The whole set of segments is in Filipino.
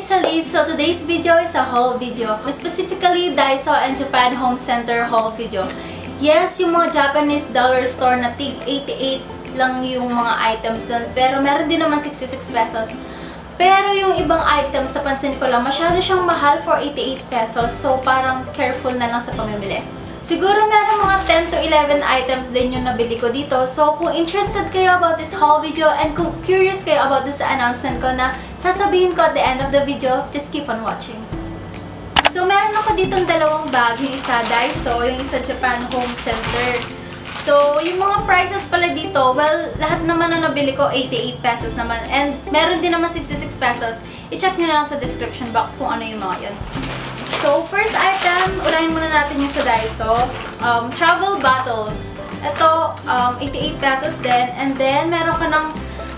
it's Alice. So today's video is a haul video. Specifically, Daiso and Japan Home Center haul video. Yes, yung mga Japanese dollar store na tig 88 lang yung mga items doon. Pero meron din naman 66 pesos. Pero yung ibang items, napansin ko lang, masyado siyang mahal for 88 pesos. So parang careful na lang sa pamimili. Siguro meron mga 10 to 11 items din yung nabili ko dito. So, kung interested kayo about this haul video and kung curious kayo about this announcement ko na sasabihin ko at the end of the video, just keep on watching. So, meron ako ditong dalawang bag. Yung isa Daiso, yung isa Japan Home Center. So, yung mga prices pala dito, well, lahat naman na nabili ko, 88 pesos naman. And meron din naman 66 pesos. I-check nyo na lang sa description box kung ano yung mga yun. So, first item, ulahin muna natin yung sa Daiso. Travel bottles. Ito, 88 pesos din. And then, meron ka ng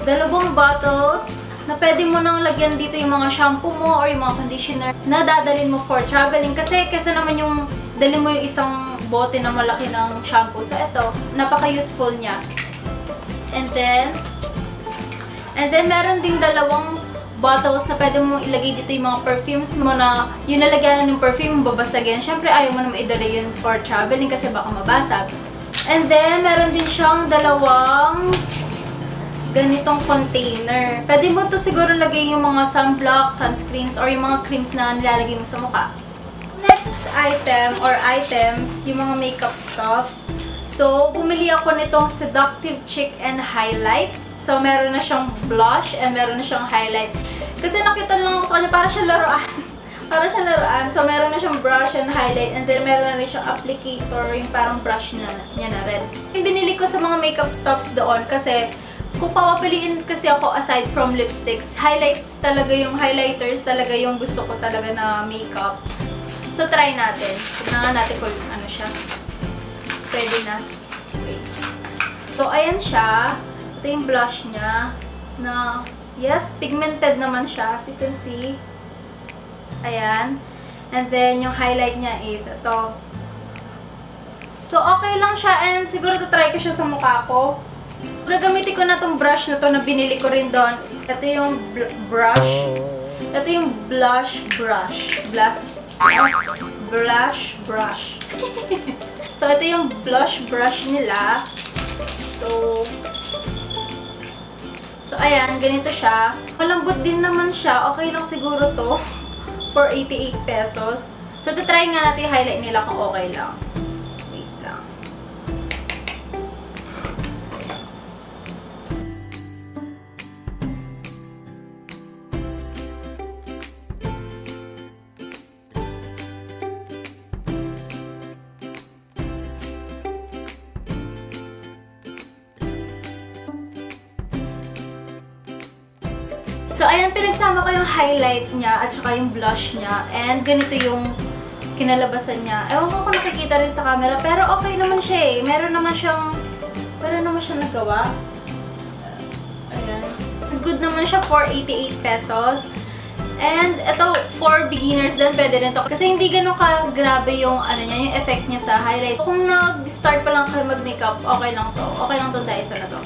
dalawang bottles na pwede mo nang lagyan dito yung mga shampoo mo or yung mga conditioner na dadalhin mo for traveling. Kasi, kesa naman yung dalhin mo yung isang bote na malaki ng shampoo. So, ito, napaka-useful niya. And then, meron ding dalawang bottles na pwede mong ilagay dito yung mga perfumes mo na yung nalagyan ng perfume mo babasagin. Siyempre, ayaw mo naman idala yun for traveling kasi baka mabasag. And then, meron din siyang dalawang ganitong container. Pwede mo to siguro lagay yung mga sunblock, sunscreens, or yung mga creams na nilalagay mo sa mukha. Next item or items, yung mga makeup stuffs. So, bumili ako nitong Seductive Cheek and Highlight. So, meron na siyang blush and meron na siyang highlight. Kasi nakita lang ako sa kanya, para siyang laruan. Para siyang laruan. So, meron na siyang brush and highlight. And then, meron na rin siyang applicator, yung parang brush niya na red. Yung binili ko sa mga makeup stuffs doon kasi kung papapiliin kasi ako aside from lipsticks, highlights talaga yung highlighters talaga yung gusto ko talaga na makeup. So, try natin. Tignan natin kung ano siya. Pwede na. Okay. So, ayan siya. Ito yung blush niya na, yes, pigmented naman siya, as you can see. Ayan. And then, yung highlight niya is ito. So, okay lang siya and siguro tatry ko siya sa mukha ko. Gagamitin ko na tong brush na to na binili ko rin doon. Ito yung brush. Ito yung blush brush. Blush brush. So, ito yung blush brush nila. So, ayan, ganito siya. Malambot din naman siya. Okay lang siguro to for 88 pesos. So, try nga natin yung highlight nila kung okay lang. Wait lang. So, ayan, pinagsama ko yung highlight niya at saka yung blush niya. And ganito yung kinalabasan niya. Ewan ko kung nakikita rin sa camera, pero okay naman siya eh. Meron naman siyang nagawa. Ayan. Good naman siya for 88 pesos. And ito, for beginners din, pwede rin to. Kasi hindi ganun ka-grabe yung, yung effect niya sa highlight. Kung nag-start pa lang kayo mag-makeup, okay lang to. Okay lang to Daiso na to.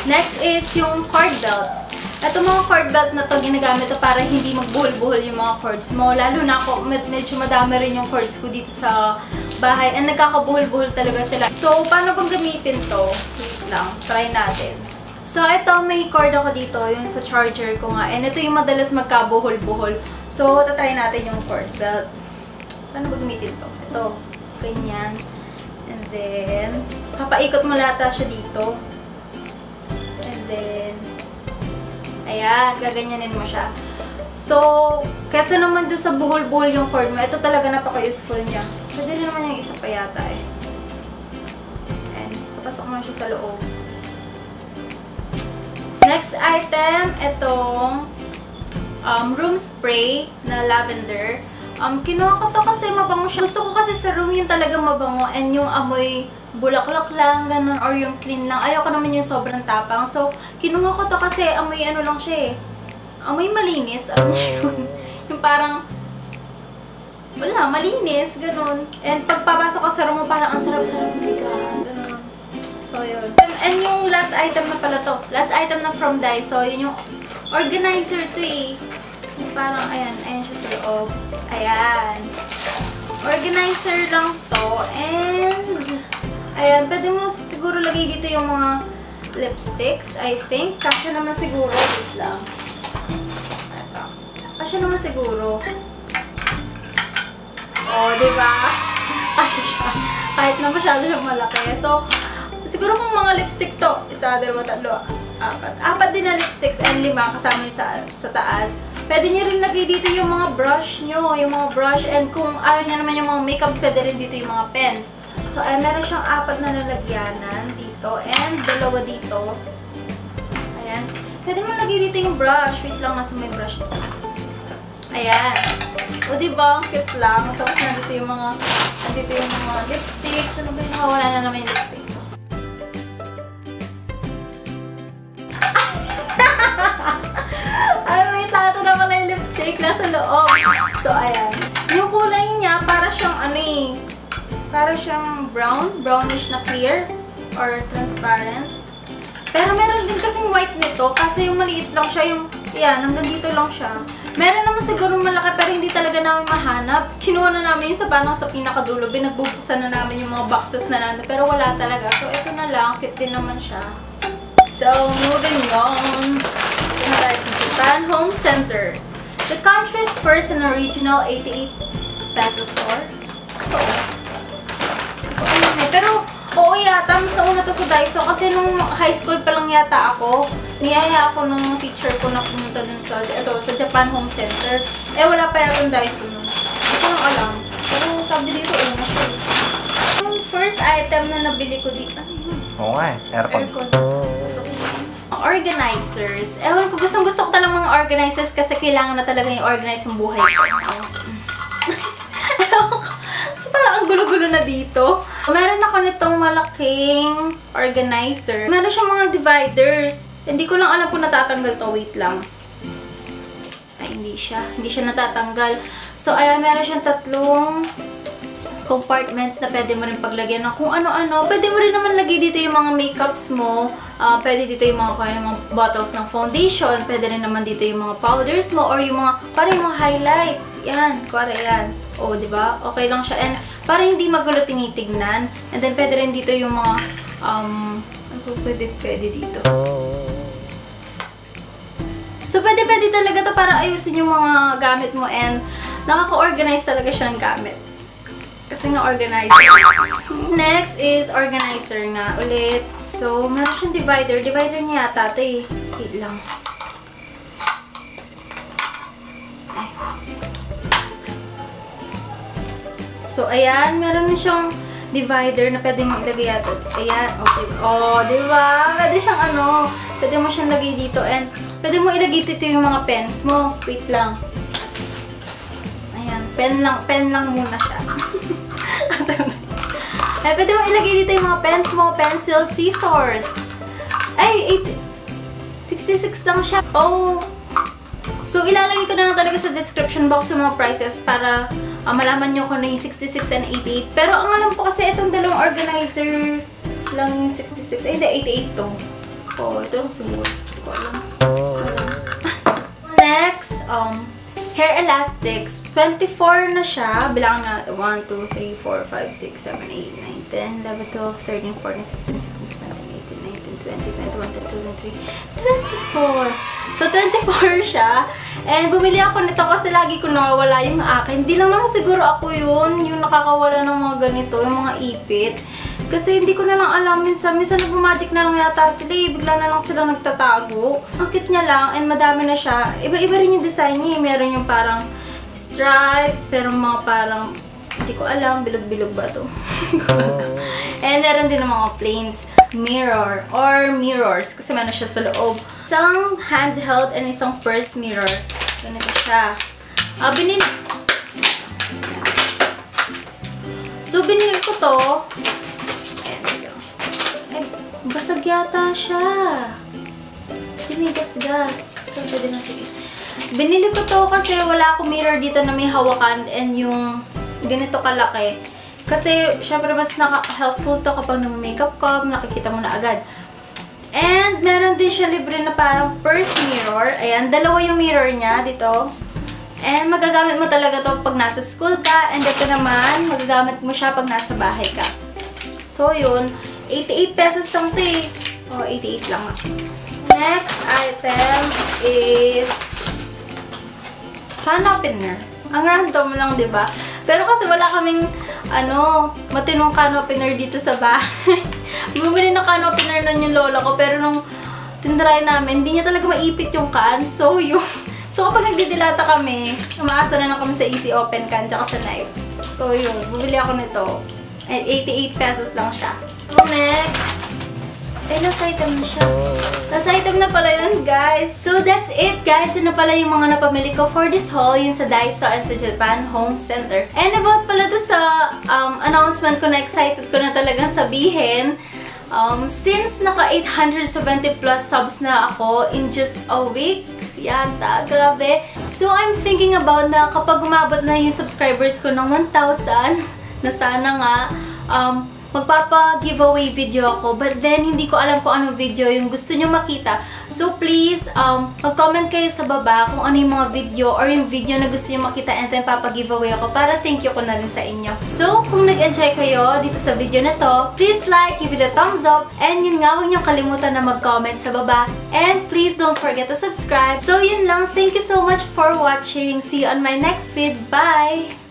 Next is yung cord belts. Ito mga cord belt na to, ginagamit to para hindi magbuhol-buhol yung mga cords mo. Lalo na ako, medyo madami rin yung cords ko dito sa bahay. And nagkakabuhol-buhol talaga sila. So, paano bang gamitin to? Wait lang, try natin. So, ito, may cord ako dito, yung sa charger ko nga. And ito yung madalas magkabuhol-buhol. So, tatry natin yung cord belt. Paano ba gamitin to? Ito, ganyan. And then, kapaikot mo lata siya dito. And then, ayan, gaganyanin mo siya. So, kesa naman doon sa buhol-buhol yung cord mo, ito talaga napaka-useful niya. Pwede rin naman yung isa pa yata eh. Ayan, papasok mo na siya sa loob. Next item, itong room spray na lavender. Kinuha ko to kasi mabango siya. Gusto ko kasi sa room yung talagang mabango and yung amoy bulaklak lang, ganun, or yung clean lang. Ayoko naman yung sobrang tapang. So, kinuha ko to kasi amoy ano lang siya eh. Amoy malinis. Alam mo yun? Yung parang, wala, malinis, ganun. And pagpapasok ko sa room mo, parang ang sarap-sarap higa. Ganun. So, yun. And yung last item na pala to. Last item na from Daiso. Yun yung organizer to eh. Parang, ayan siya sa loob. Ayan. Organizer lang to. And, ayan, pwede mo siguro lagay dito yung mga lipsticks, I think. Kasya naman siguro. Wait lang. Ito. Kasya naman siguro. Oh, diba? Kasya siya. Kahit na masyado siyang malaki. So, siguro kung mga lipsticks to, 1, 2, 3, 4. 4 din na lipsticks and 5 kasama yung sa taas. Pwede nyo rin lagay dito yung mga brush nyo, yung mga brush. And kung ayaw nyo naman yung mga makeups, pwede rin dito yung mga pens. So, meron siyang 4 na lalagyanan dito and 2 dito. Ayan. Pwede mo lagay dito yung brush. Wait lang, nasa may brush dito. Ayan. O, diba? Ang cute lang. Tapos nandito yung mga lipsticks. Ano ba yung nakawala na naman yung lipstick? Ay, wait lang. Ito na pala yung lipstick. Nasa loob. So, ayan. Yung kulay niya, para siyang para siyang brownish na clear or transparent. Pero meron din kasing white nito kasi yung maliit lang siya, yan, hanggang dito lang siya. Meron naman siguro malaki pero hindi talaga namin mahanap. Kinuha na namin yung sa pinakadulo, binagbubuksan na namin yung mga boxes na nandun, pero wala talaga. So, ito na lang, cute din naman siya. So, moving on. Ito na tayo sa Japan Home Center. The country's first and original 88 peso store. Pero, oo yata, mas nauna to sa Daiso kasi nung high school pa lang yata ako, niyaya ako nung teacher ko na pumunta dun sa Japan Home Center. Wala pa yata yung Daiso nun. Hindi ko lang alam. Pero sabi dito, na siya. Yung first item na nabili ko dito, ano yun? Oo nga aircon. Organizers. Ewan ko, gusto ko talagang mga organizers kasi kailangan na talaga yung organize yung buhay ko. Kasi parang ang gulo-gulo na dito. Meron ako nitong malaking organizer. Meron siyang mga dividers. Hindi ko lang alam kung natatanggal to. Wait lang. Ay, hindi siya. Hindi siya natatanggal. So, ayan, meron siyang 3 compartments na pwede mo rin paglagyan ng kung ano-ano. Pwede mo rin naman lagay dito yung mga makeups mo. Pwede dito yung mga bottles ng foundation. Pwede rin naman dito yung mga powders mo or yung mga, parang yung mga highlights. Yan, kuwari yan. O, diba? Okay lang siya. And para hindi magulo tinitignan. And then, pwede rin dito yung mga, pwede dito. So, pwede talaga to para ayusin yung mga gamit mo and nakaka-organize talaga siya ng gamit. Kasi nga organizer. Next is organizer nga ulit. So, meron siyang divider. Divider niya yata ito eh. Wait lang. Ay. So, ayan. Meron na siyang divider na pwede mo ilagay ito. Ayan. Okay. Oh, diba? Pwede siyang pwede mo siyang lagay dito. And pwede mo ilagay dito yung mga pens mo. Wait lang. Ayan. Pen lang muna siya. Pwede mo ilagay dito yung mga pens mo, pencil, scissors. Ay, 66 lang siya. Oh. So, ilalagay ko na lang talaga sa description box yung mga prices para malaman nyo kung ano yung 66 and 88. Pero ang alam ko kasi itong dalawang organizer lang yung 66. Ay, hindi, 88 to. Oh, ito lang siguro. Hindi ko alam. Next, hair elastics. 24 na siya. Bilang nga, 1, 2, 3, 4, 5, 6, 7, 8, 9, 10, 11, 12, 13, 14, 15, 16, 17, 18, 19, 20, 21, 22, 23, 24. So, 24 siya. And bumili ako nito kasi lagi ko nawawala yung akin. Hindi lang naman siguro ako yun, yung nakakawala ng mga ganito, yung mga ipit. Kasi hindi ko na lang alam, minsan nagmamagic na lang yata sila eh. Bigla na lang sila nagtatago. Ang cute niya lang and madami na siya. Iba-iba rin yung design niya eh. Meron yung parang stripes, pero mga parang, hindi ko alam, bilog-bilog ba to? And meron din ng mga plains mirror or mirrors kasi meron siya sa loob. Isang handheld and isang purse mirror. Ganito siya. So, binili ko to. Basag yata siya. Hindi may gas-gas. Pwede na sige. Binili ko to kasi wala akong mirror dito na may hawakan and yung ganito kalaki. Kasi, syempre, mas helpful to kapag nag-makeup ka, nakikita mo na agad. And, meron din siya libre na parang purse mirror. Ayan, 2 yung mirror niya dito. And magagamit mo talaga to pag nasa school ka. And ito naman, magagamit mo siya pag nasa bahay ka. So yun, 88 pesos lang to eh. Oh, 88 lang ah. Next item is can opener. Ang random lang, di ba? Pero kasi wala kaming, matinong can opener dito sa bahay. Bumili ng can opener nun yung lola ko, pero nung tinry namin, hindi niya talaga maipit yung can. So, kapag nagdidilata kami, umaasa na lang kami sa easy open can, tsaka sa knife. So, bumili ako nito. And 88 pesos lang siya. Next, last item na siya. Last item na pala yun, guys. So, that's it, guys. Yun na pala yung mga napamili ko for this haul, yun sa Daiso and sa Japan Home Center. And about pala to sa announcement ko na excited ko na talagang sabihin, since naka 870 plus subs na ako in just a week, yata, grabe. So, I'm thinking about na kapag umabot na yung subscribers ko ng 1,000, na sana nga, magpapa-giveaway video ako. But then, hindi ko alam kung anong video yung gusto nyo makita. So, please, mag-comment kayo sa baba kung ano yung mga video or yung video na gusto nyo makita and then papa-giveaway ako para thank you ko na rin sa inyo. So, kung nag-enjoy kayo dito sa video na to, please like, give it a thumbs up, and yun nga, huwag nyo kalimutan na mag-comment sa baba. And please don't forget to subscribe. So, yun lang. Thank you so much for watching. See you on my next vid. Bye!